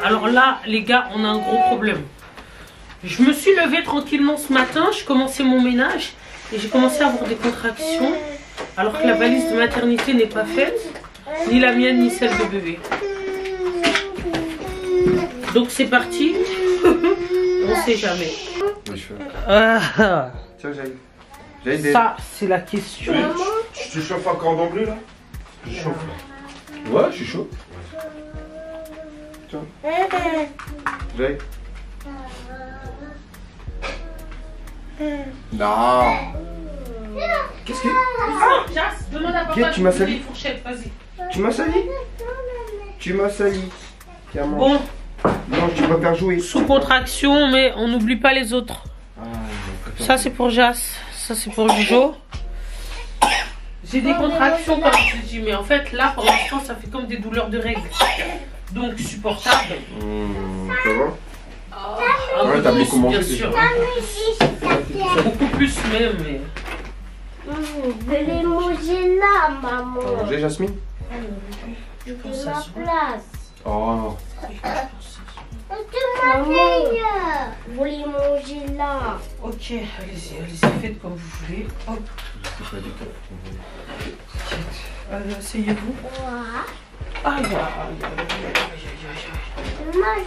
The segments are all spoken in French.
Alors là, les gars, on a un gros problème. Je me suis levée tranquillement ce matin, je commençais mon ménage et j'ai commencé à avoir des contractions alors que la valise de maternité n'est pas faite, ni la mienne ni celle de bébé. Donc c'est parti, on sait jamais. Tiens, j'ai Ça, c'est la question. Tu chauffes un cordon bleu là? Je chauffe là. Ouais, je suis chaud. Tiens. J'ai. Non. Qu'est-ce que. Ah, Jas, demande à papa Tu m'as sali. les fourchettes, vas-y. Tu m'as sali? Tu m'as sali. Tiens, mange. Bon, Non, tu vas faire jouer. sous contraction, mais on n'oublie pas les autres. Ça c'est pour Jas, ça c'est pour Jojo. J'ai des contractions comme je te dis, mais en fait là pour l'instant ça fait comme des douleurs de règles. Donc supportable. Ça va? Un Ouais, peu t'as plus, beaucoup mangé bien déjà. sûr. Beaucoup plus même, mais... Je vais les manger là, maman. T'as mangé, Jasmine? Je pense De à la ça. place. Oh. Maman, vous les manger là. Ok, allez-y, allez-y, faites comme vous voulez. Hop, C'est pas du tout. asseyez-vous. Ouais. Aïe, aïe, aïe, aïe. Maman,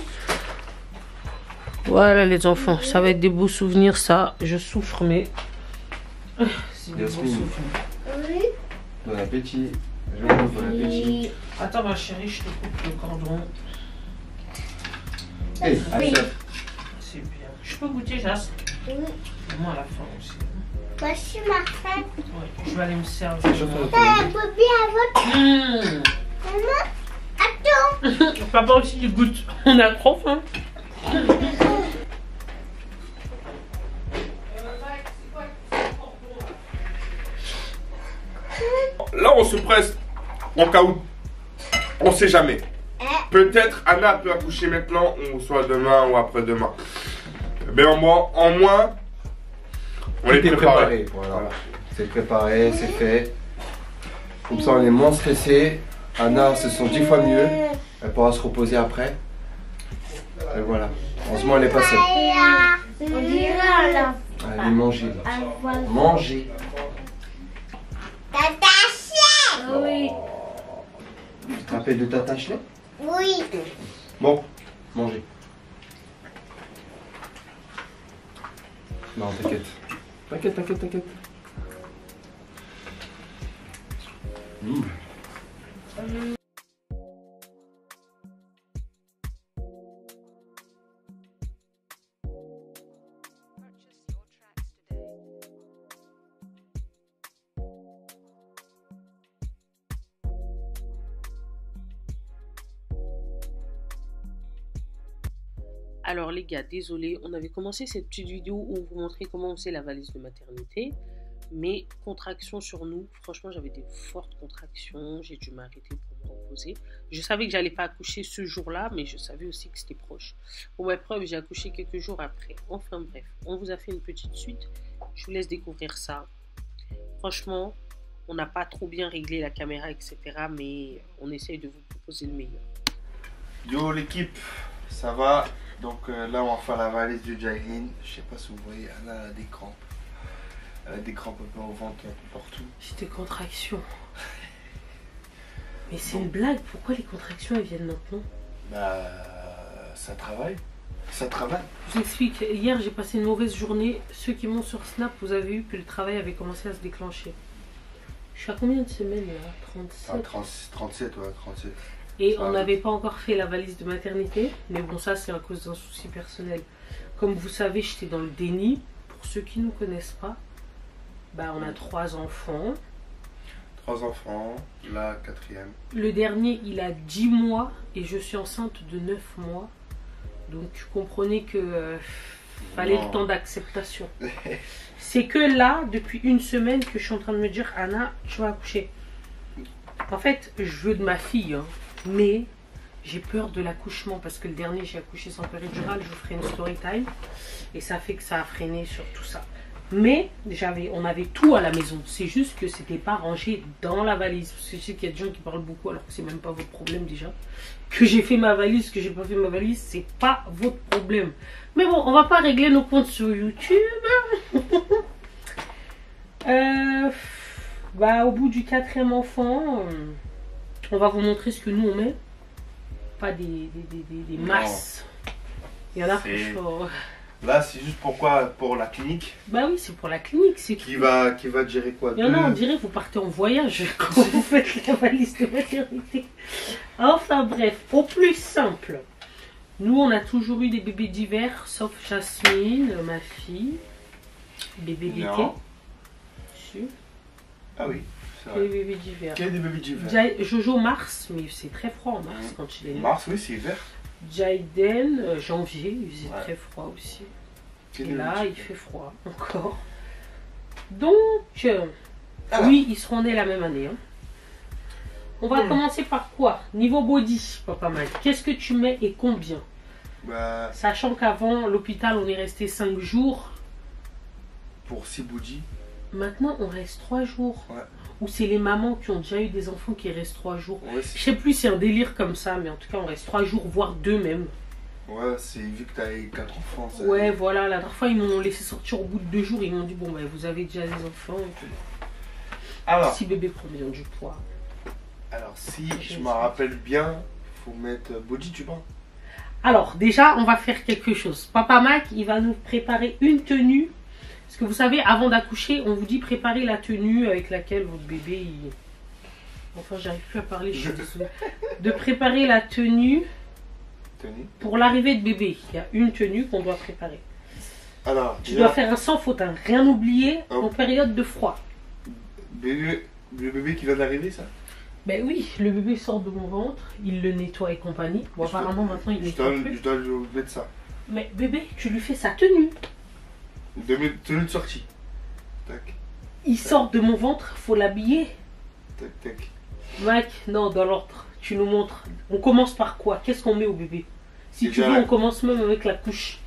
Voilà les enfants, ça va être des beaux souvenirs ça. Je souffre mais... C'est des beaux Yasmine. souvenirs. oui. Bon appétit. Je vous bon appétit. Attends ma chérie, je te coupe le cordon. Hey, Aïssa. C'est bien. Je peux goûter, Jas? Oui. Moi à la fin aussi. Voici ma fête. Ouais, je vais aller me servir. Un peu bien votre maman. Attends. Papa aussi il goûte. On a trop faim. Là, on se presse en cas où. On sait jamais. Peut-être Anna peut accoucher maintenant, ou soit demain ou après-demain. Mais en moins, on est préparé. Voilà. C'est préparé, c'est fait. Comme ça, on est moins stressé. Anna se sent 10 fois mieux. Elle pourra se reposer après. Et voilà. Heureusement, elle est passée. On dirait là. Allez, manger. Manger. Tata. Oui. Tu te rappelles de Tata Ashley? Oui. Bon, manger. Non, t'inquiète. T'inquiète. Alors les gars, désolé, on avait commencé cette petite vidéo où on vous montrait comment on faisait la valise de maternité. Mais contractions sur nous, franchement j'avais des fortes contractions, j'ai dû m'arrêter pour me reposer. Je savais que j'allais pas accoucher ce jour-là, mais je savais aussi que c'était proche. Pour ma preuve, j'ai accouché quelques jours après. Enfin bref, on vous a fait une petite suite, je vous laisse découvrir ça. Franchement, on n'a pas trop bien réglé la caméra, etc. Mais on essaye de vous proposer le meilleur. Yo l'équipe, ça va? Donc là on va faire la valise du Jailin. Je sais pas si vous voyez, Anna a des crampes. Elle a des crampes un peu au ventre, un peu partout. J'ai des contractions. Mais c'est une blague, pourquoi les contractions elles viennent maintenant? Bah ça travaille. Ça travaille. Je vous explique, hier j'ai passé une mauvaise journée. Ceux qui m'ont sur Snap, vous avez vu que le travail avait commencé à se déclencher. Je suis à combien de semaines là? 37. 37, ouais, 37. Et Ça on va n'avait vite. pas encore fait la valise de maternité. Mais bon, ça c'est à cause d'un souci personnel. Comme vous savez, j'étais dans le déni. Pour ceux qui ne nous connaissent pas, bah, on a 3 enfants. 3 enfants, la 4e. Le dernier, il a 10 mois et je suis enceinte de 9 mois. Donc comprenez que fallait Non. le temps d'acceptation. C'est que là, depuis une semaine, que je suis en train de me dire, Anna, tu vas accoucher. En fait, je veux de ma fille, hein, mais j'ai peur de l'accouchement parce que le dernier, j'ai accouché sans péridurale. Je vous ferai une story time et ça fait que ça a freiné sur tout ça. Mais on avait tout à la maison. C'est juste que c'était pas rangé dans la valise. Parce que je sais qu'il y a des gens qui parlent beaucoup alors que c'est même pas votre problème déjà. Que j'ai fait ma valise, que j'ai pas fait ma valise, c'est pas votre problème. Mais bon, on va pas régler nos comptes sur YouTube. Au bout du 4e enfant, on va vous montrer ce que nous on met. Pas des masses. Il y en a franchement. Là, c'est juste pour la clinique. Bah oui, c'est pour la clinique. Qui va gérer quoi? Il y en a, on dirait que vous partez en voyage quand vous faites la valise de maternité. Enfin bref, au plus simple. Nous, on a toujours eu des bébés divers, sauf Jasmine, ma fille. Bébé d'été. Ah oui, c'est vrai. Des bébés d'hiver. Quel des bébés d'hiver? Jojo mars, mais c'est très froid en mars quand il est né. Mars, oui, c'est hiver. Jaden, janvier, il faisait très froid aussi. Et là, il fait froid encore. Donc, oui, ils seront nés la même année. Hein. On va commencer par quoi? Niveau body, Papa Mike. Qu'est-ce que tu mets et combien? Sachant qu'avant, l'hôpital, on est resté 5 jours. Pour 6 body. Maintenant, on reste 3 jours. Ouais. Ou c'est les mamans qui ont déjà eu des enfants qui restent 3 jours. Ouais, je sais plus si c'est un délire comme ça, mais en tout cas, on reste 3 jours, voire 2 même. Ouais, c'est vu que tu as eu 4 enfants. Ça ouais, voilà. La dernière fois, ils m'ont laissé sortir au bout de 2 jours. Ils m'ont dit, bon, vous avez déjà des enfants. Alors, si bébé prend bien du poids. Alors, si je me rappelle bien, il faut mettre body, tu penses? Alors, déjà, on va faire quelque chose. Papa Mac, il va nous préparer une tenue. Parce que vous savez, avant d'accoucher, on vous dit préparer la tenue avec laquelle votre bébé... Enfin, j'arrive plus à parler, je suis désolée. De préparer la tenue pour l'arrivée de bébé. Il y a une tenue qu'on doit préparer. Alors, tu dois faire un sans faute, hein. Rien oublier en période de froid. Le bébé qui vient d'arriver, ça? Ben oui, le bébé sort de mon ventre, il le nettoie et compagnie. Bon, apparemment, maintenant, il nettoie plus. Je dois lui mettre ça. Mais bébé, tu lui fais sa tenue. Tenue de sortie. Tac. Il sort de mon ventre, faut l'habiller. Tac, tac. Mec, non, dans l'ordre. Tu nous montres. On commence par quoi? Qu'est-ce qu'on met au bébé? Si tu veux, on commence même avec la couche.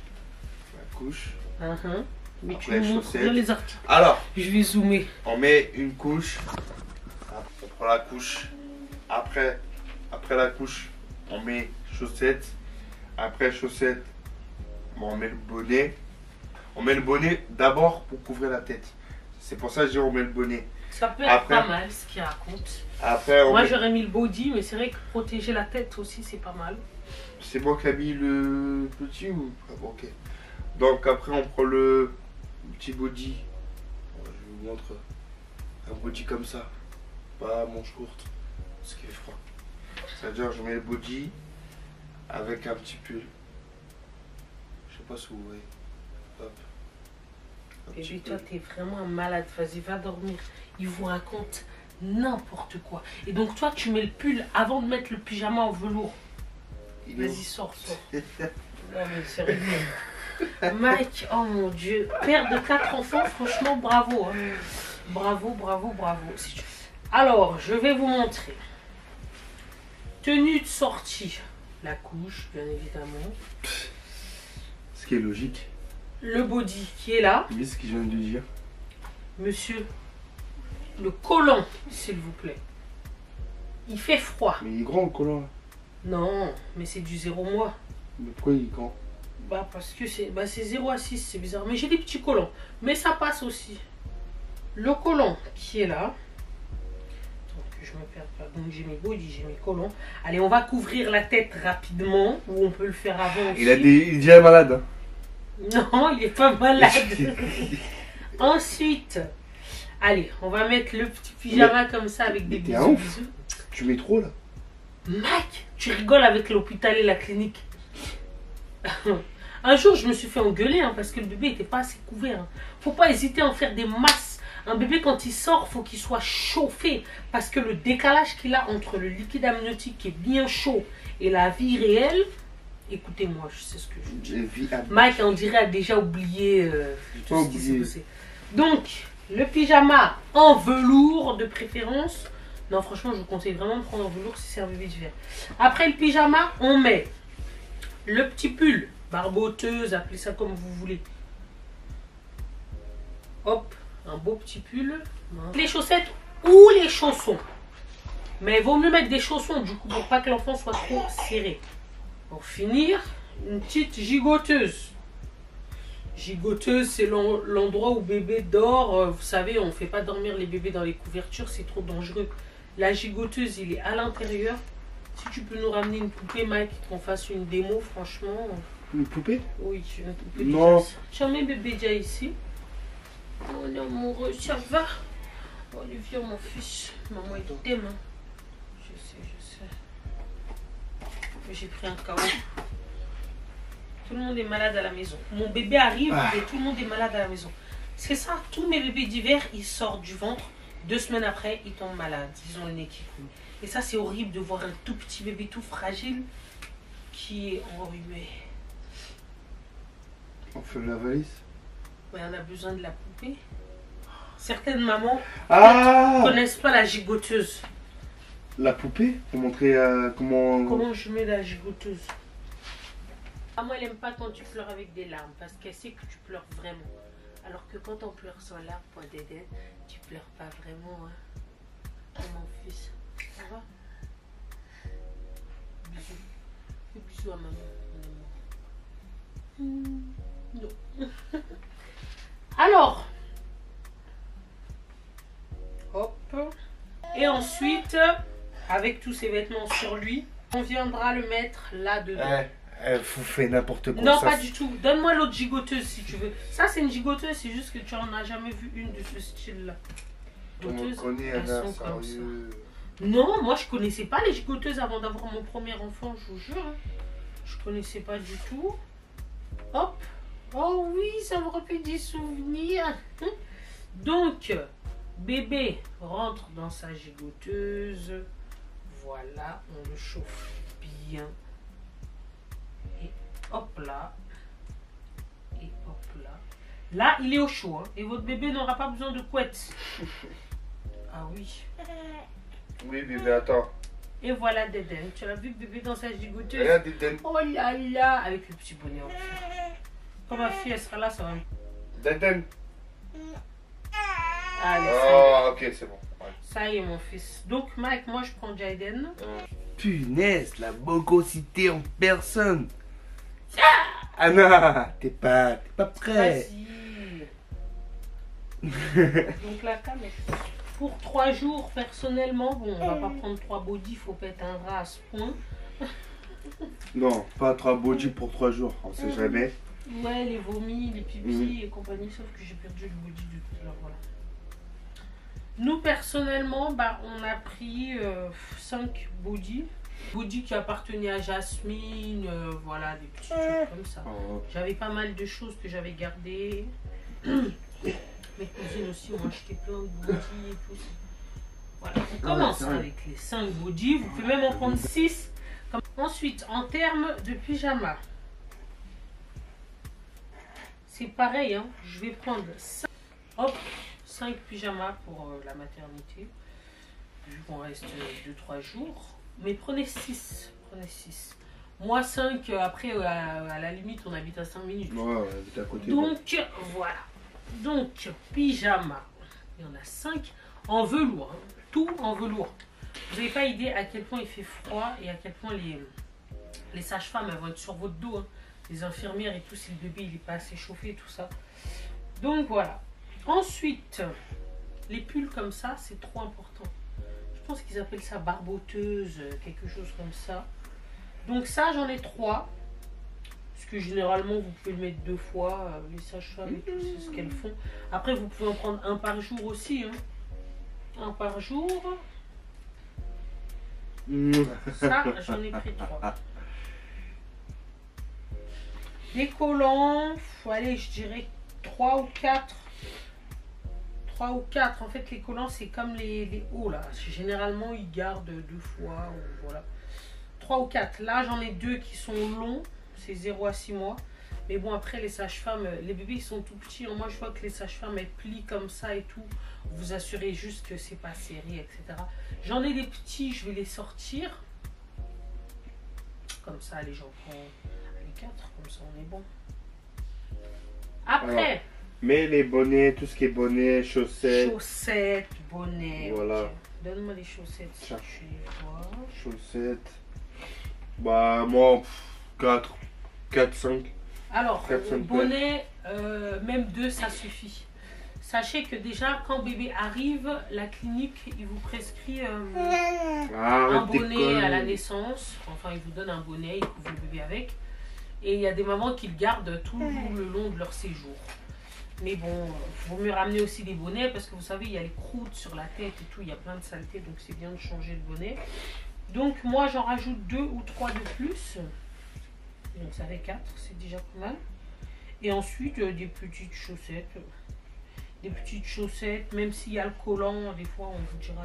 La couche. Mais après, tu nous montres bien les articles. Alors, je vais zoomer. On met une couche. On prend la couche. Après la couche, on met chaussettes. Après chaussettes, on met le bonnet. On met le bonnet d'abord pour couvrir la tête. C'est pour ça que je dis on met le bonnet. Ça peut être pas mal ce qu'il raconte. Après, moi j'aurais mis le body, mais c'est vrai que protéger la tête aussi c'est pas mal. C'est moi qui ai mis le petit ou... Ok. Donc après on prend le petit body. Je vous montre un body comme ça. Pas manche courte. Parce qu'il fait froid. C'est-à-dire je mets le body avec un petit pull. Je sais pas si vous voyez. Hop. Bébé, toi, t'es vraiment un malade. Vas-y, va dormir. Il vous raconte n'importe quoi. Et donc, toi, tu mets le pull avant de mettre le pyjama en velours. Vas-y, sors. Non, mais sérieux. Mike, oh mon Dieu. Père de 4 enfants, franchement, bravo. Hein. Bravo. Alors, je vais vous montrer. Tenue de sortie. La couche, bien évidemment. Ce qui est logique. Le body qui est là. Oui, ce que je viens de dire. Monsieur, le collant, s'il vous plaît. Il fait froid. Mais il est grand le collant là. Non, mais c'est du 0 mois. Mais pourquoi il est grand? Parce que c'est 0 à 6, c'est bizarre. Mais j'ai des petits collants. Mais ça passe aussi. Le collant qui est là. Que je me perds pas. Donc j'ai mes body, j'ai mes collants. Allez, on va couvrir la tête rapidement. Ou on peut le faire avant aussi. Il est déjà malade. Hein. Non, il est pas malade. Ensuite, allez, on va mettre le petit pyjama comme ça avec des bisous. Tu mets trop là. Mec, tu rigoles avec l'hôpital et la clinique. Un jour, je me suis fait engueuler parce que le bébé n'était pas assez couvert. Faut pas hésiter à en faire des masses. Un bébé, quand il sort, faut qu'il soit chauffé. Parce que le décalage qu'il a entre le liquide amniotique qui est bien chaud et la vie réelle... Écoutez-moi, je sais ce que je dis. Mike, on dirait, a déjà oublié tout ce qui s'est passé. Donc, le pyjama en velours de préférence. Non, franchement, je vous conseille vraiment de prendre en velours si c'est un bébé d'hiver. Après le pyjama, on met le petit pull, barboteuse, appelez ça comme vous voulez. Hop, un beau petit pull. Les chaussettes ou les chaussons. Mais il vaut mieux mettre des chaussons du coup pour pas que l'enfant soit trop serré. Pour finir, une petite gigoteuse. Gigoteuse, c'est l'endroit où bébé dort. Vous savez, on ne fait pas dormir les bébés dans les couvertures, c'est trop dangereux. La gigoteuse, il est à l'intérieur. Si tu peux nous ramener une poupée, Mike, qu'on fasse une démo, franchement. Une poupée? Oui, une poupée. Non. Tiens, mets bébé déjà ici. Oh non, amoureux, ça va? Oh, Olivier, mon fils. Maman, il t'aime. Hein. Je sais. J'ai pris un KO. Tout le monde est malade à la maison. Mon bébé arrive et tout le monde est malade à la maison. C'est ça, tous mes bébés d'hiver, ils sortent du ventre. 2 semaines après, ils tombent malades. Ils ont le nez qui coule. Et ça, c'est horrible de voir un tout petit bébé tout fragile qui est enrhumé. On fait la valise? Ouais, on a besoin de la poupée. Certaines mamans ne connaissent pas la gigoteuse. La poupée? Pour montrer comment... Comment je mets la gigoteuse? Maman, elle aime pas quand tu pleures avec des larmes parce qu'elle sait que tu pleures vraiment. Alors que quand on pleure sans larmes, point d'Éden, tu pleures pas vraiment. Hein. Oh, mon fils, ça va? Bisous. Fais bisous à maman. Non. Alors, hop. Et ensuite, avec tous ces vêtements sur lui, on viendra le mettre là-dedans. Vous faites n'importe quoi. Non, pas du tout. Donne-moi l'autre gigoteuse si tu veux. Ça, c'est une gigoteuse, c'est juste que tu en as jamais vu une de ce style-là. Gigoteuses, elles sont comme ça. Non, moi je connaissais pas les gigoteuses avant d'avoir mon premier enfant, je vous jure. Je connaissais pas du tout. Hop. Oh oui, ça me rappelle des souvenirs. Donc, bébé rentre dans sa gigoteuse. Voilà, on le chauffe bien. Et hop là. Et hop là. Là, il est au chaud. Hein, et votre bébé n'aura pas besoin de couette. Ah oui. Oui, bébé, attends. Et voilà Déden. Tu as vu bébé dans sa gigoteuse? Regarde, Déden. Oh là là. Avec le petit bonnet en fait. Quand ma fille elle sera là, ça va. Déden. Allez, oh, ok, c'est bon. Ouais. Ça y est, mon fils. Donc, Mike, moi je prends Jaden. Punaise, la bogosité en personne. Anna, t'es pas prêt. Vas-y. Donc, la cam est pour 3 jours, personnellement, bon, on va pas prendre 3 body, faut pas être un rat à ce point. Non, pas 3 body pour 3 jours, on sait jamais. Ouais, les vomis, les pipis et compagnie, sauf que j'ai perdu le body de tout à l'heure, voilà. Nous, personnellement, bah, on a pris 5 body. Body qui appartenait à Jasmine, voilà, des petits trucs comme ça. Oh. J'avais pas mal de choses que j'avais gardées. Mes cousines aussi ont acheté plein de body et tout. Voilà, on commence avec les 5 body. Vous pouvez même en prendre 6. Ensuite, en termes de pyjama, c'est pareil, hein. Je vais prendre 5 pyjamas pour la maternité, vu qu'on reste 2-3 jours. Mais prenez 6. Moi 5, après à la limite on habite à 5 minutes. Ouais, on habite à côté. Donc voilà. Donc pyjama, il y en a 5 en velours, hein. Tout en velours. Vous n'avez pas idée à quel point il fait froid et à quel point les sages-femmes vont être sur votre dos, hein. Les infirmières et tout, si le bébé il n'est pas assez chauffé, tout ça. Donc voilà. Ensuite, les pulls comme ça, c'est trop important. Je pense qu'ils appellent ça barboteuse, quelque chose comme ça. Donc ça, j'en ai 3. Parce que généralement, vous pouvez le mettre 2 fois. Les sages-femmes et tout, c'est ce qu'elles font. Après, vous pouvez en prendre un par jour aussi. Hein. Un par jour. Ça, j'en ai pris 3. Des collants, allez, je dirais 3 ou 4. 3 ou 4. En fait, les collants, c'est comme les hauts, là. Généralement, ils gardent 2 fois. Ou, voilà. 3 ou 4. Là, j'en ai 2 qui sont longs. C'est 0 à 6 mois. Mais bon, après, les sages-femmes, les bébés, ils sont tout petits. Moi, je vois que les sages-femmes, elles plient comme ça et tout. Vous assurez juste que c'est pas serré, etc. J'en ai des petits, je vais les sortir. Comme ça, allez, j'en prends les 4. Comme ça, on est bon. Après, Mais les bonnets, tout ce qui est bonnets, chaussettes. Chaussettes, bonnets. Voilà. Ok. Donne-moi les chaussettes si Tiens. tu les vois. Chaussettes. Bah, moi, 4, 5. Alors, 4-5 bonnet, même 2, ça suffit. Sachez que déjà, quand bébé arrive, la clinique, il vous prescrit un bonnet à la naissance. Enfin, il vous donne un bonnet, il couvre le bébé avec. Et il y a des mamans qui le gardent tout le long de leur séjour. Mais bon, il vaut mieux ramener aussi des bonnets parce que vous savez, il y a les croûtes sur la tête et tout, il y a plein de saletés, donc c'est bien de changer le bonnet. Donc moi, j'en rajoute 2 ou 3 de plus. Donc ça fait 4, c'est déjà pas mal. Et ensuite, des petites chaussettes. Des petites chaussettes, même s'il y a le collant, des fois on vous dira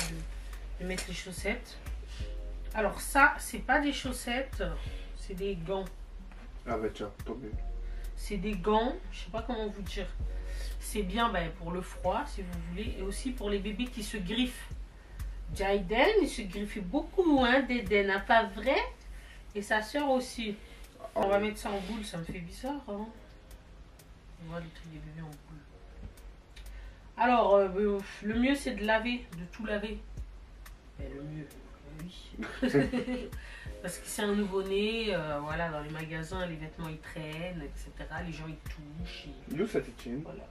de mettre les chaussettes. Alors ça, c'est pas des chaussettes, c'est des gants. Ah bah tiens, tombé. C'est des gants, je sais pas comment vous dire. C'est bien pour le froid, si vous voulez, et aussi pour les bébés qui se griffent. Jaden, il se griffait beaucoup, hein, d'Eden, hein, pas vrai? Et sa soeur aussi. On va mettre ça en boule, ça me fait bizarre, hein. On voit le truc des bébés en boule. Alors, le mieux c'est de laver, de tout laver. Mais le mieux, oui. Parce que c'est un nouveau-né, voilà, dans les magasins, les vêtements ils traînent, etc. Les gens ils touchent. D'où ça t'étienne? Voilà.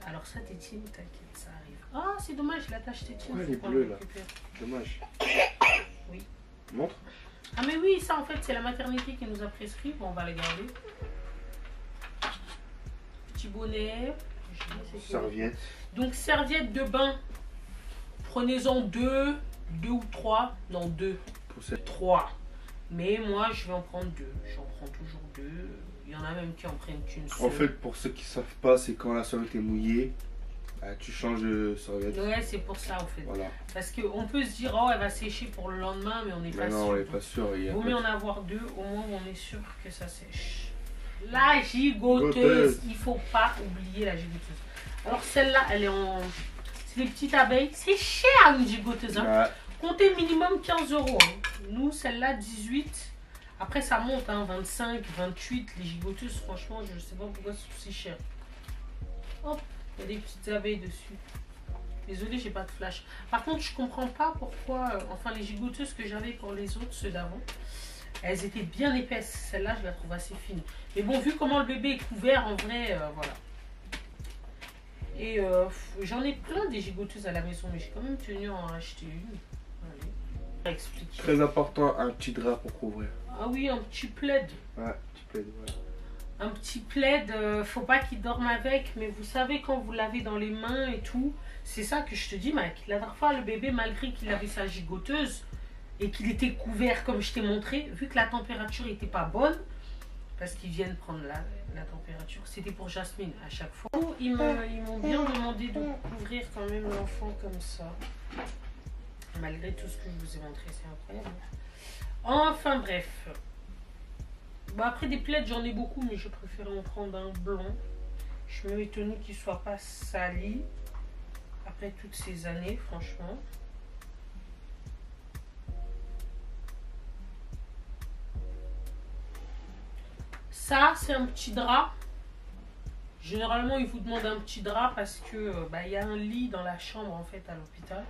Alors ça Tétine, t'inquiète, ça arrive. Ah, c'est dommage, la tache Tétine. Ouais, elle est bleue là. Dommage. Oui. Montre. Ah mais oui, ça en fait c'est la maternité qui nous a prescrit. Bon, on va la garder. Petit bonnet. Serviette. Donc serviette de bain. Prenez-en 2 ou 3. Non, 2. Pour cette... 3. Mais moi je vais en prendre 2. J'en prends toujours 2. Il y en a même qui en prennent qu'une seule. En fait, pour ceux qui savent pas, c'est quand la serviette est mouillée, tu changes de serviette. Ouais, c'est pour ça en fait. Voilà. Parce qu'on peut se dire, oh, elle va sécher pour le lendemain, mais on n'est pas sûr. Non, on n'est pas sûr. Il vaut mieux en avoir 2, au moins on est sûr que ça sèche. La gigoteuse. Il ne faut pas oublier la gigoteuse. Alors celle-là, elle est en... C'est des petites abeilles. C'est cher une gigoteuse. Hein. Ouais. Comptez minimum 15 €. Hein. Nous, celle-là, 18. Après, ça monte, hein, 25, 28. Les gigoteuses, franchement, je ne sais pas pourquoi c'est aussi cher. Hop, il y a des petites abeilles dessus. Désolée, j'ai pas de flash. Par contre, je comprends pas pourquoi... enfin, les gigoteuses que j'avais pour les autres, ceux d'avant, elles étaient bien épaisses. Celle-là, je la trouve assez fine. Mais bon, vu comment le bébé est couvert, en vrai, voilà. Et j'en ai plein des gigoteuses à la maison, mais j'ai quand même tenu à en acheter une. Allez, expliquer. Très important, un petit drap pour couvrir. Ah oui, un petit plaid. Ouais, petit plaid, ouais. Un petit plaid, faut pas qu'il dorme avec, mais vous savez quand vous l'avez dans les mains et tout, c'est ça que je te dis, mec. La dernière fois, le bébé, malgré qu'il avait sa gigoteuse et qu'il était couvert comme je t'ai montré, vu que la température n'était pas bonne, parce qu'ils viennent prendre la température, c'était pour Jasmine à chaque fois. Ils m'ont bien demandé de couvrir quand même l'enfant comme ça. Malgré tout ce que je vous ai montré, c'est incroyable. Enfin bref. Bon, après des plaids, j'en ai beaucoup, mais je préfère en prendre un blanc. Je me mets tenu qu'il ne soit pas sali. Après toutes ces années, franchement. Ça, c'est un petit drap. Généralement, ils vous demandent un petit drap parce que il y a un lit dans la chambre en fait à l'hôpital.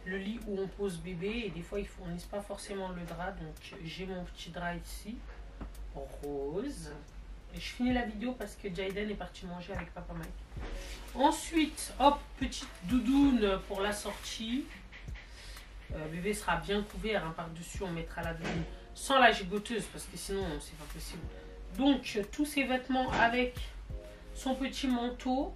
Le lit où on pose bébé et des fois ils fournissent pas forcément le drap. Donc j'ai mon petit drap ici, rose. Et je finis la vidéo parce que Jaden est parti manger avec papa Mike. Ensuite, hop, petite doudoune pour la sortie. Bébé sera bien couvert, hein, par-dessus on mettra la doudoune sans la gigoteuse parce que sinon c'est pas possible. Donc tous ces vêtements avec son petit manteau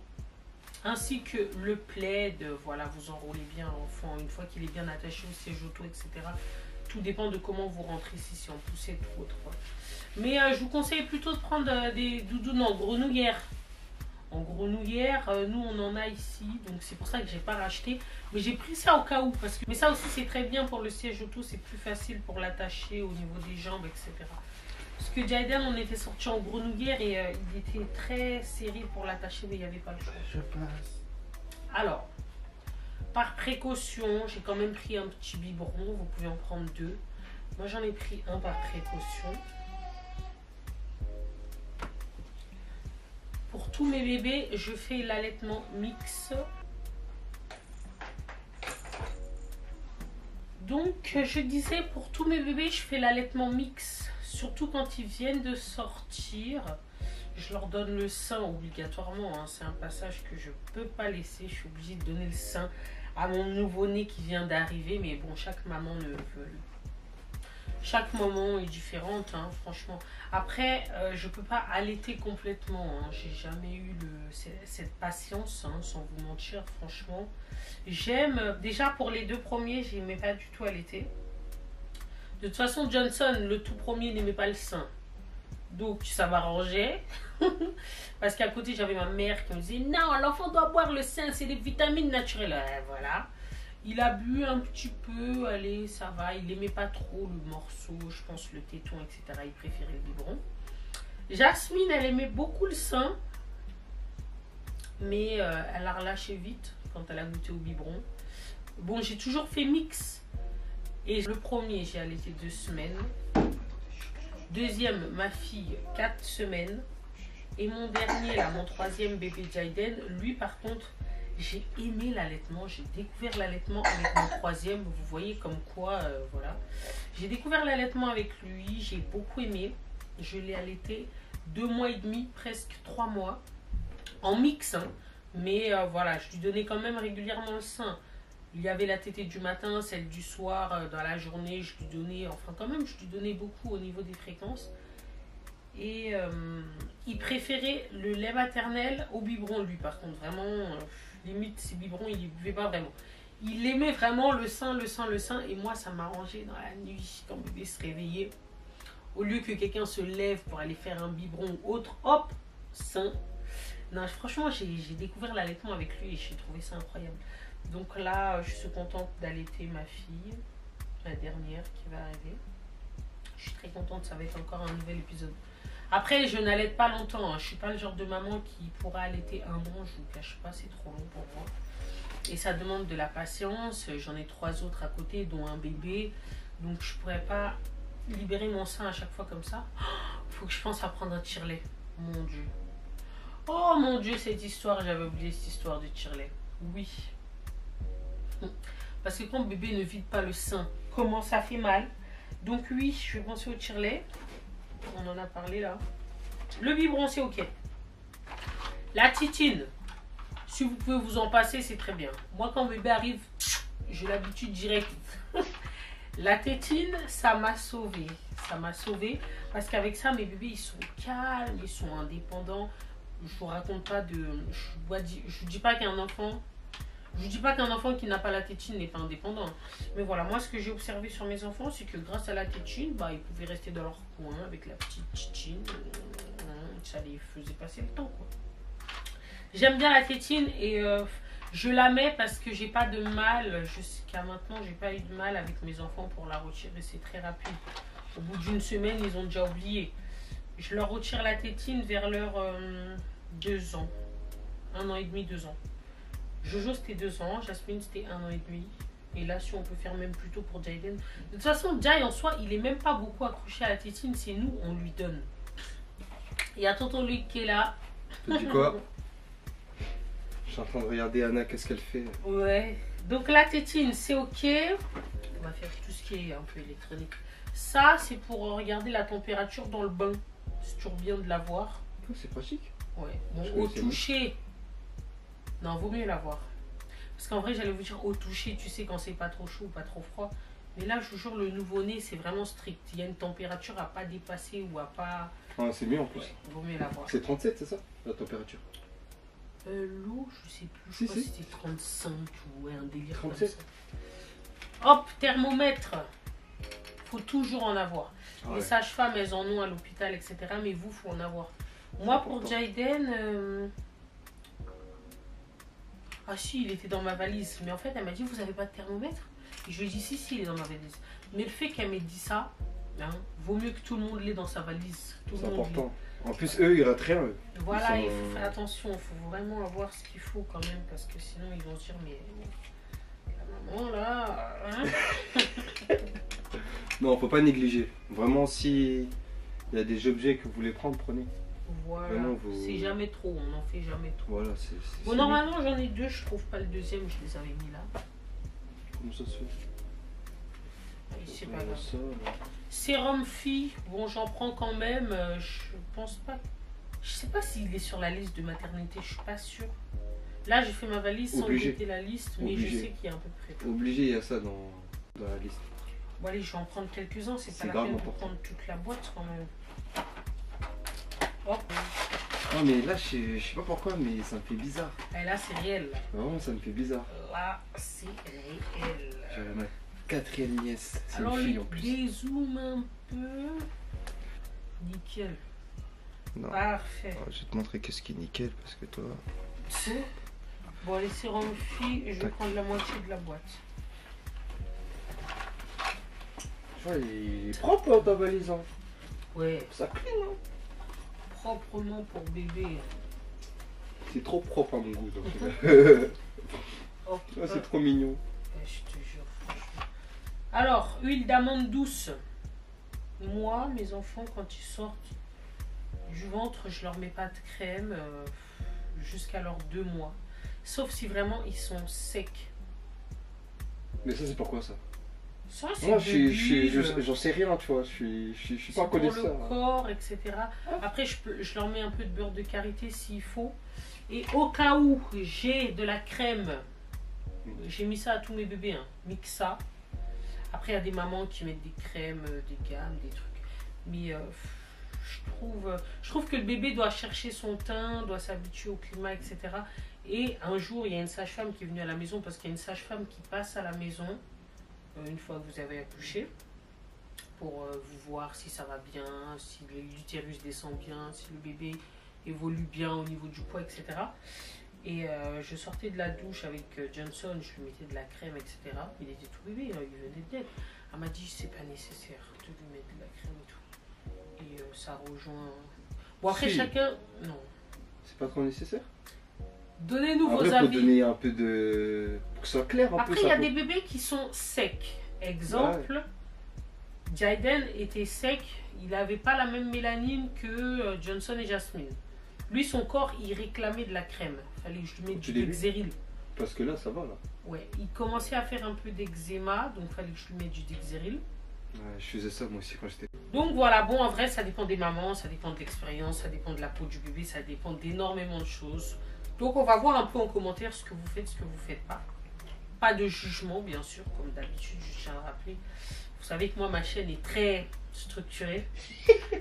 ainsi que le plaid, voilà, vous enroulez bien l'enfant une fois qu'il est bien attaché au siège auto, etc. Tout dépend de comment vous rentrez ici, si en poussette ou autre. Mais je vous conseille plutôt de prendre des doudounes en grenouillère. En grenouillère, nous on en a ici, donc c'est pour ça que j'ai pas racheté. Mais j'ai pris ça au cas où, parce que... Mais ça aussi c'est très bien pour le siège auto, c'est plus facile pour l'attacher au niveau des jambes, etc. Parce que Jaden, on était sorti en grenouillère et il était très serré pour l'attacher, mais il n'y avait pas le choix. Je passe. Alors, par précaution, j'ai quand même pris un petit biberon. Vous pouvez en prendre 2. Moi, j'en ai pris un par précaution. Pour tous mes bébés, je fais l'allaitement mix. Donc, je disais, pour tous mes bébés, je fais l'allaitement mix. Surtout quand ils viennent de sortir. Je leur donne le sein obligatoirement. Hein. C'est un passage que je ne peux pas laisser. Je suis obligée de donner le sein à mon nouveau-né qui vient d'arriver. Mais bon, chaque maman ne veut. Chaque maman est différente, hein, franchement. Après, je ne peux pas allaiter complètement. Hein. J'ai jamais eu cette patience, hein, sans vous mentir, franchement. J'aime, déjà pour les 2 premiers, je n'aimais pas du tout allaiter. De toute façon, Johnson, le tout premier, n'aimait pas le sein. Donc, ça m'arrangeait. Parce qu'à côté, j'avais ma mère qui me disait « Non, l'enfant doit boire le sein, c'est des vitamines naturelles. » Voilà. Il a bu un petit peu, allez, ça va. Il n'aimait pas trop le morceau, je pense, le téton, etc. Il préférait le biberon. Jasmine, elle aimait beaucoup le sein. Mais elle a relâché vite quand elle a goûté au biberon. Bon, j'ai toujours fait mix. Et le premier, j'ai allaité 2 semaines. Deuxième, ma fille, 4 semaines. Et mon dernier, là, mon 3e bébé Jaden, lui, par contre, j'ai aimé l'allaitement. J'ai découvert l'allaitement avec mon 3e. Vous voyez comme quoi, voilà. J'ai découvert l'allaitement avec lui. J'ai beaucoup aimé. Je l'ai allaité 2 mois et demi, presque 3 mois. En mix, hein. Mais voilà, je lui donnais quand même régulièrement le sein. Il y avait la tétée du matin, celle du soir, dans la journée, je lui donnais, enfin quand même, je lui donnais beaucoup au niveau des fréquences. Et il préférait le lait maternel au biberon, lui, par contre, vraiment, limite, ses biberons, il ne buvait pas vraiment. Il aimait vraiment le sein, le sein, le sein, et moi, ça m'arrangeait dans la nuit, quand bébé se réveillait. Au lieu que quelqu'un se lève pour aller faire un biberon ou autre, hop, sein. Non, franchement, j'ai découvert l'allaitement avec lui et j'ai trouvé ça incroyable. Donc là, je suis contente d'allaiter ma fille, la dernière qui va arriver. Je suis très contente, ça va être encore un nouvel épisode. Après, je n'allaite pas longtemps. Hein. Je ne suis pas le genre de maman qui pourra allaiter 1 an, je ne vous cache pas, c'est trop long pour moi. Et ça demande de la patience. J'en ai 3 autres à côté, dont un bébé. Donc je ne pourrais pas libérer mon sein à chaque fois comme ça. Il faut que je pense à prendre un tire-lait. Mon Dieu. Oh mon Dieu, cette histoire, j'avais oublié cette histoire de tire-lait. Oui. Parce que quand bébé ne vide pas le sein, comment ça fait mal. Donc oui, je vais penser au tire-lait. On en a parlé là. Le biberon, c'est ok. La tétine, si vous pouvez vous en passer, c'est très bien. Moi, quand bébé arrive, j'ai l'habitude directe. La tétine, ça m'a sauvée. Ça m'a sauvée parce qu'avec ça, mes bébés, ils sont calmes, ils sont indépendants. Je vous raconte pas de... Je dis pas qu'un enfant... Je dis pas qu'un enfant qui n'a pas la tétine n'est pas indépendant. Mais voilà, moi, ce que j'ai observé sur mes enfants, c'est que grâce à la tétine, bah, ils pouvaient rester dans leur coin avec la petite tétine. Ça les faisait passer le temps, quoi. J'aime bien la tétine et je la mets parce que j'ai pas de mal. Jusqu'à maintenant, j'ai pas eu de mal avec mes enfants pour la retirer. C'est très rapide. Au bout d'1 semaine, ils ont déjà oublié. Je leur retire la tétine vers leurs 2 ans. 1 an et demi, 2 ans. Jojo, c'était 2 ans. Jasmine, c'était 1 an et demi. Et là, si on peut faire même plus tôt pour Jaden. De toute façon, Jai, en soi, il est même pas beaucoup accroché à la tétine. C'est nous, on lui donne. Il y a tonton Luc qui est là. Tu dis quoi? Je suis en train de regarder Anna, qu'est-ce qu'elle fait? Ouais. Donc la tétine, c'est ok. On va faire tout ce qui est un peu électronique. Ça, c'est pour regarder la température dans le bain. C'est toujours bien de l'avoir. Oh, c'est pratique. Ouais. Bon, au toucher. Non, vaut mieux l'avoir. Parce qu'en vrai, j'allais vous dire au toucher, tu sais quand c'est pas trop chaud ou pas trop froid. Mais là, je vous jure, le nouveau-né, c'est vraiment strict. Il y a une température à pas dépasser ou à pas... Ah, c'est mieux en plus. Ouais, vaut mieux l'avoir. C'est 37, c'est ça, la température? L'eau, je sais plus. Si, je crois si. que c'était 35 ou ouais, un délire 37. comme ça. Hop, thermomètre. Faut toujours en avoir. Ah, Les ouais. sages-femmes, elles en ont à l'hôpital, etc. Mais vous, faut en avoir. Moi, pour Jaden... Ah si, il était dans ma valise. Mais en fait, elle m'a dit, vous avez pas de thermomètre? Et je lui ai dit, si, il est dans ma valise. Mais le fait qu'elle m'ait dit ça, hein, vaut mieux que tout le monde l'ait dans sa valise. Tout C'est le monde important. En plus, eux, ils ratent rien. Eux. Voilà, Ils il sont- faut faire attention. Il faut vraiment avoir ce qu'il faut quand même. Parce que sinon, ils vont se dire, mais la maman là... Hein. Non, faut pas négliger. Vraiment, si il y a des objets que vous voulez prendre, prenez. Voilà. Vraiment, vous- C'est jamais trop, on n'en fait jamais trop. Voilà, c'est. Bon, normalement, j'en ai deux, je trouve pas le deuxième, je les avais mis là. Comment ça se fait? C'est pas Voilà, grave. ça, là. Sérum fille, bon, j'en prends quand même, je pense pas. Je sais pas s'il est sur la liste de maternité, je suis pas sûre. Là, j'ai fait ma valise sans Obligé. noter la liste, mais Obligé. je sais qu'il y a un peu près. Obligé, il y a ça dans la liste. Bon, allez, je vais en prendre quelques-uns, c'est pas C'est la grave peine de important. prendre toute la boîte quand même. Hop, Ah, mais là, je sais pas pourquoi, mais ça me fait bizarre. et là, c'est réel. Vraiment, ça me fait bizarre. Là, c'est réel. J'ai ma 4e nièce. C'est une Alors, fille les en plus. dézoome un peu. Nickel. Non. Parfait. Alors, je vais te montrer qu'est-ce qui est nickel parce que toi. Bon, les sérums filles, je vais Tac. prendre la moitié de la boîte. Tu vois, il est propre là, ta valise. Hein. Ouais, Ça clean, hein. proprement pour bébé. C'est trop propre à mon goût. Donc. Hop, Ah, c'est hop. trop mignon. Ouais, je te jure, franchement. Alors, huile d'amande douce. Moi, mes enfants, quand ils sortent du ventre, je leur mets pas de crème jusqu'à leurs 2 mois. Sauf si vraiment ils sont secs. Mais ça, c'est pourquoi ça? Ça, c'est Moi, de l'huile. j'en sais rien, tu vois. Je suis C'est pas pour le connaisseur. Hein. corps, etc. Après, je leur mets un peu de beurre de karité s'il faut. Et au cas où j'ai de la crème, j'ai mis ça à tous mes bébés, hein. Mixa. Après, il y a des mamans qui mettent des crèmes, des gammes, des trucs. Mais je trouve que le bébé doit chercher son teint, doit s'habituer au climat, etc. Et un jour, il y a une sage-femme qui est venue à la maison, parce qu'il y a une sage-femme qui passe à la maison une fois que vous avez accouché, pour vous voir si ça va bien, si l'utérus descend bien, si le bébé évolue bien au niveau du poids, etc. Et je sortais de la douche avec Johnson, je lui mettais de la crème, etc. Il était tout bébé, hein, il venait de naître. Elle m'a dit, c'est pas nécessaire de lui mettre de la crème et tout. Et ça rejoint... Bon, après, Si. chacun... Non. C'est pas trop nécessaire. Donnez-nous En vos vrai, faut avis. donner un peu de. Pour que ce soit clair un peu. Après, il y ça a peut- des bébés qui sont secs. Exemple, Jaden était sec, il n'avait pas la même mélanine que Johnson et Jasmine. Lui, son corps, il réclamait de la crème. Il fallait que je lui mette Tu du l'as vu Dexeril. Parce que là, ça va là. Ouais, il commençait à faire un peu d'eczéma, donc il fallait que je lui mette du Dexeril. Ouais, je faisais ça moi aussi quand j'étais. Donc voilà, bon, en vrai, ça dépend des mamans, ça dépend de l'expérience, ça dépend de la peau du bébé, ça dépend d'énormément de choses. Donc on va voir un peu en commentaire ce que vous faites, ce que vous faites pas. Pas de jugement, bien sûr, comme d'habitude, je tiens à rappeler. Vous savez que moi, ma chaîne est très structurée.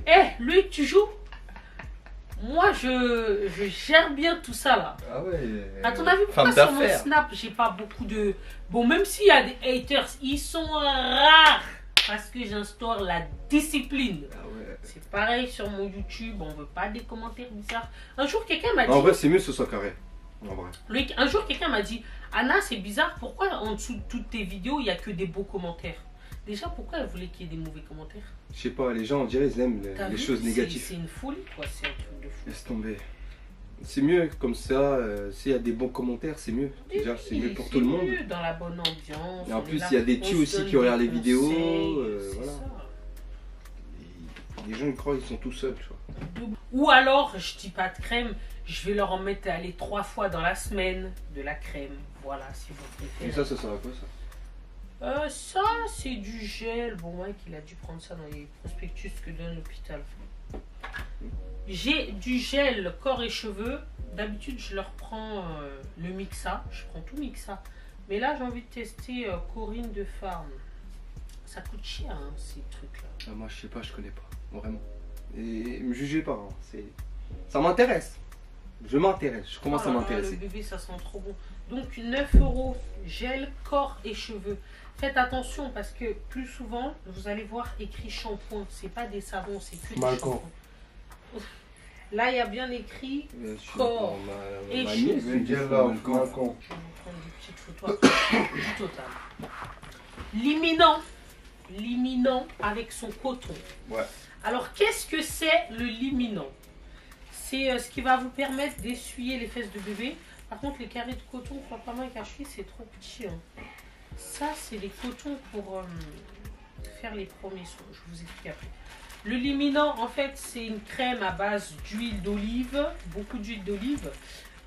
Eh, Loïc, tu joues? Moi, je gère bien tout ça, là. Ah ouais. À ton avis, pourquoi sur mon Snap, j'ai pas beaucoup de... Bon, même s'il y a des haters, ils sont rares. Parce que j'instaure la discipline. Ah ouais. C'est pareil sur mon YouTube, on veut pas des commentaires bizarres. Un jour, quelqu'un m'a dit... En vrai, c'est mieux que ce soit carré. En vrai. Loïc, un jour, quelqu'un m'a dit, Anna, c'est bizarre, pourquoi en dessous de toutes tes vidéos, il n'y a que des beaux commentaires? Déjà, pourquoi elle voulait qu'il y ait des mauvais commentaires? Je sais pas, les gens, on dirait, ils aiment T'as les vu, choses négatives. C'est une folie, quoi, c'est un truc de fou. Laisse tomber. C'est mieux comme ça, s'il y a des bons commentaires, c'est mieux. Déjà, c'est mieux pour tout le monde. Mieux, dans la bonne ambiance. Et en on est plus, là, il y a des on tues se aussi donne qui regardent des les vidéos, conseils, c'est voilà. ça. Les gens ils croient qu'ils sont tout seuls, tu vois. Ou alors, je dis pas de crème, je vais leur en mettre aller 3 fois dans la semaine de la crème. Voilà, si vous préférez. Et ça sert à quoi ça? Ça, c'est du gel. Bon, Mike, il a dû prendre ça dans les prospectus que donne l'hôpital. J'ai du gel corps et cheveux. D'habitude, je leur prends le Mixa. Je prends tout Mixa. Mais là, j'ai envie de tester Corinne de Farm. Ça coûte cher, hein, ces trucs-là. Ah, moi, je sais pas, je connais pas. Vraiment. Et me jugez pas, hein. Ça m'intéresse. Je m'intéresse, je commence Oh à là là, m'intéresser. Le bébé, ça sent trop bon. Donc 9 €, gel, corps et cheveux. Faites attention parce que plus souvent, vous allez voir écrit shampoing. C'est pas des savons, c'est que des Malcolm. shampoings. Là, il y a bien écrit. Je suis Corps ma et nièce, cheveux. je dis, Là, faut le Malcolm. Je vais vous prendre des petites photos après, du total. L'imminent avec son coton. Ouais. Alors, qu'est-ce que c'est le liminant? C'est ce qui va vous permettre d'essuyer les fesses de bébé. Par contre, les carrés de coton, papa Mike a acheté, c'est trop petit. Hein. Ça, c'est les cotons pour faire les premiers soins. Je vous explique après. Le Luminant, en fait, c'est une crème à base d'huile d'olive, beaucoup d'huile d'olive.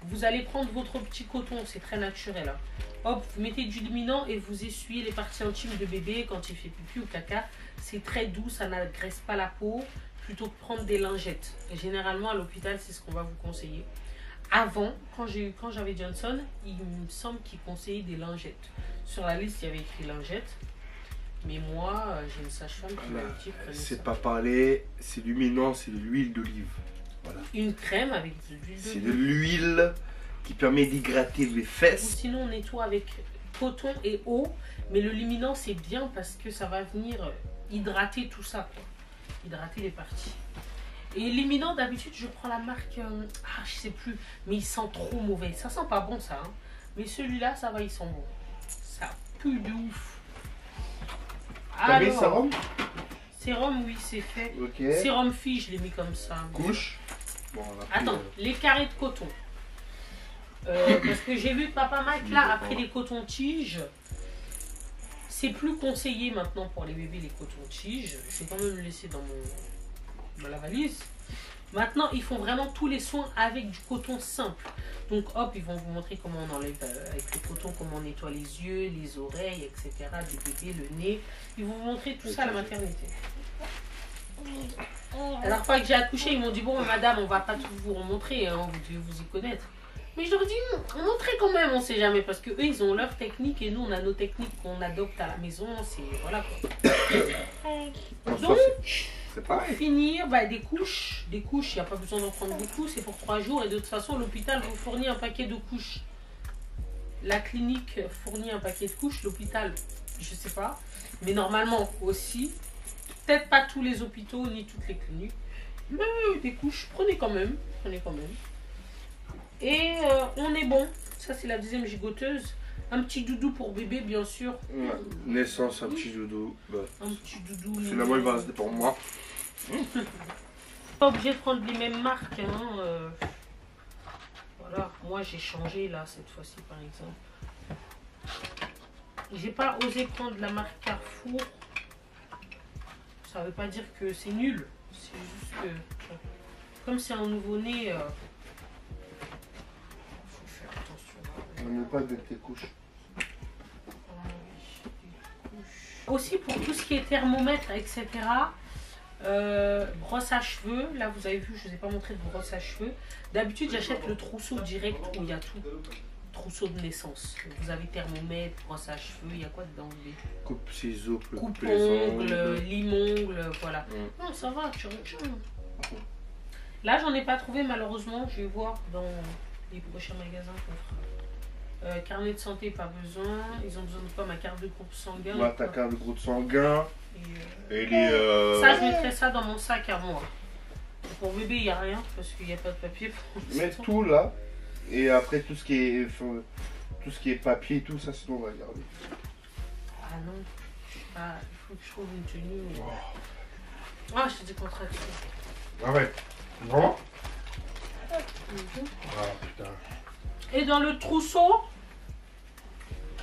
Vous allez prendre votre petit coton, c'est très naturel. Hein. Hop, vous mettez du Luminant et vous essuyez les parties intimes de bébé quand il fait pipi ou caca. C'est très doux, ça n'agresse pas la peau, plutôt que prendre des lingettes. Et généralement, à l'hôpital, c'est ce qu'on va vous conseiller. Avant, quand j'avais Johnson, il me semble qu'il conseillait des lingettes. Sur la liste, il y avait écrit lingettes. Mais moi, j'ai une sage-femme qui m'a dit prenez ça. C'est pas parler, c'est Luminant, c'est de l'huile d'olive. Voilà. Une crème avec de l'huile C'est d'olive. de l'huile qui permet d'hydrater les Ou fesses. sinon, on nettoie avec coton et eau. Mais le Luminant, c'est bien parce que ça va venir hydrater tout ça, quoi. Hydrater les parties. Et Luminant, d'habitude, je prends la marque... je sais plus. Mais il sent trop mauvais. Ça sent pas bon, ça. Hein. Mais celui-là, ça va, il sent bon. Ça pue de ouf. T'as mis sérum? Sérum, oui, c'est fait. Ok. Sérum fille, je l'ai mis comme ça. Couche. Bon, on a pris, Attends, les carrés de coton. Parce que j'ai vu Papa Mike là, après les cotons-tiges, c'est plus conseillé maintenant pour les bébés les cotons-tiges. Je vais quand même le laisser dans la valise. Maintenant, ils font vraiment tous les soins avec du coton simple. Donc hop, ils vont vous montrer comment on enlève avec le coton, comment on nettoie les yeux, les oreilles, etc. du bébé, le nez. Ils vont vous montrer tout ça à la maternité. La dernière fois que j'ai accouché, ils m'ont dit, bon madame, on va pas tout vous remontrer, hein, vous devez vous y connaître. Mais je leur dis, montrez quand même, on sait jamais, parce que eux, ils ont leur technique et nous, on a nos techniques qu'on adopte à la maison, c'est, voilà quoi. Donc, c'est pour pareil. finir, bah, des couches, il n'y a pas besoin d'en prendre beaucoup, c'est pour 3 jours, et de toute façon, l'hôpital vous fournit un paquet de couches. La clinique fournit un paquet de couches, l'hôpital, je sais pas, mais normalement aussi, peut-être pas tous les hôpitaux, ni toutes les cliniques, mais des couches, prenez quand même. Et on est bon. Ça, c'est la deuxième gigoteuse. Un petit doudou pour bébé, bien sûr. Ouais. Naissance, un petit doudou. Bah, Un petit doudou. finalement, il va rester pour moi. Pas obligé de prendre les mêmes marques. Hein. Voilà. Moi, j'ai changé là, cette fois-ci, par exemple. J'ai pas osé prendre la marque Carrefour. Ça veut pas dire que c'est nul. C'est juste que, comme c'est un nouveau-né... On ne met pas avec tes couches. Aussi pour tout ce qui est thermomètre, etc. Brosse à cheveux. Là, vous avez vu, je ne vous ai pas montré de brosse à cheveux. D'habitude, j'achète le trousseau direct où il y a tout. Trousseau de naissance. Vous avez thermomètre, brosse à cheveux. Il y a quoi dedans? Coupe-ciseaux, coupe-ongles, lime-ongles, voilà. Non, ça va, tu regardes. Là, j'en ai pas trouvé malheureusement. Je vais voir dans les prochains magasins qu'on fera. Carnet de santé, pas besoin. Ils ont besoin de quoi? Ma carte de groupe sanguin. Ouais, ta carte de groupe sanguin. Et les. Ça, je mettrai ça dans mon sac à moi. Pour bébé, il n'y a rien parce qu'il n'y a pas de papier. Mets tout là. Et après, tout ce qui est papier et tout, ça, sinon on va garder. Ah non. Ah, il faut que je trouve une tenue. Ah, j'ai des contractions. Ah ouais. Vraiment? Mhm. Ah putain. Et dans le trousseau.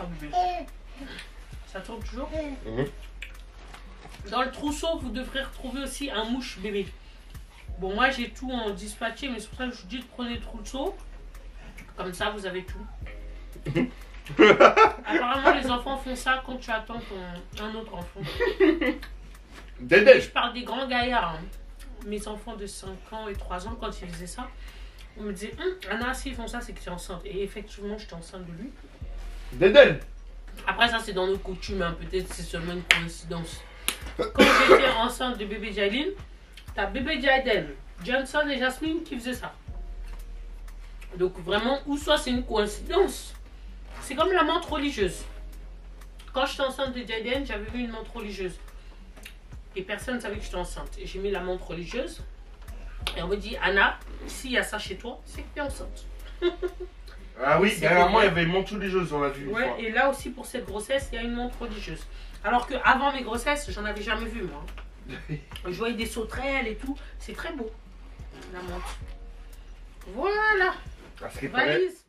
Ah, bébé. Ça tourne toujours? Dans le trousseau, vous devrez retrouver aussi un mouche bébé. Bon, moi j'ai tout en dispatché, mais c'est pour ça que je vous dis de prendre le trousseau. Comme ça, vous avez tout. Apparemment, les enfants font ça quand tu attends un autre enfant. Dédé. Je parle des grands gaillards. Hein. Mes enfants de 5 ans et 3 ans, quand ils faisaient ça, on me disait Anna, s'ils font ça, c'est que tu es enceinte. Et effectivement, j'étais enceinte de lui. Dédé. Après, ça, c'est dans nos coutumes. Hein. Peut-être c'est seulement une coïncidence. Quand j'étais enceinte de bébé Jaylin, t'as bébé Jaden, Johnson et Jasmine qui faisaient ça. Donc vraiment, ou soit c'est une coïncidence. C'est comme la menthe religieuse. Quand j'étais enceinte de Jaden, j'avais vu une menthe religieuse. Et personne ne savait que j'étais enceinte. Et j'ai mis la menthe religieuse. Et on me dit, Anna, s'il y a ça chez toi, c'est que tu es enceinte. Ah oui, derrière moi, il y avait une montre religieuse, on l'a vu une Ouais, fois. et là aussi, pour cette grossesse, il y a une montre religieuse. Alors qu'avant mes grossesses, j'en avais jamais vu, moi. Je voyais des sauterelles et tout. C'est très beau, la montre. Voilà. Parce qu'il paraît- Valise.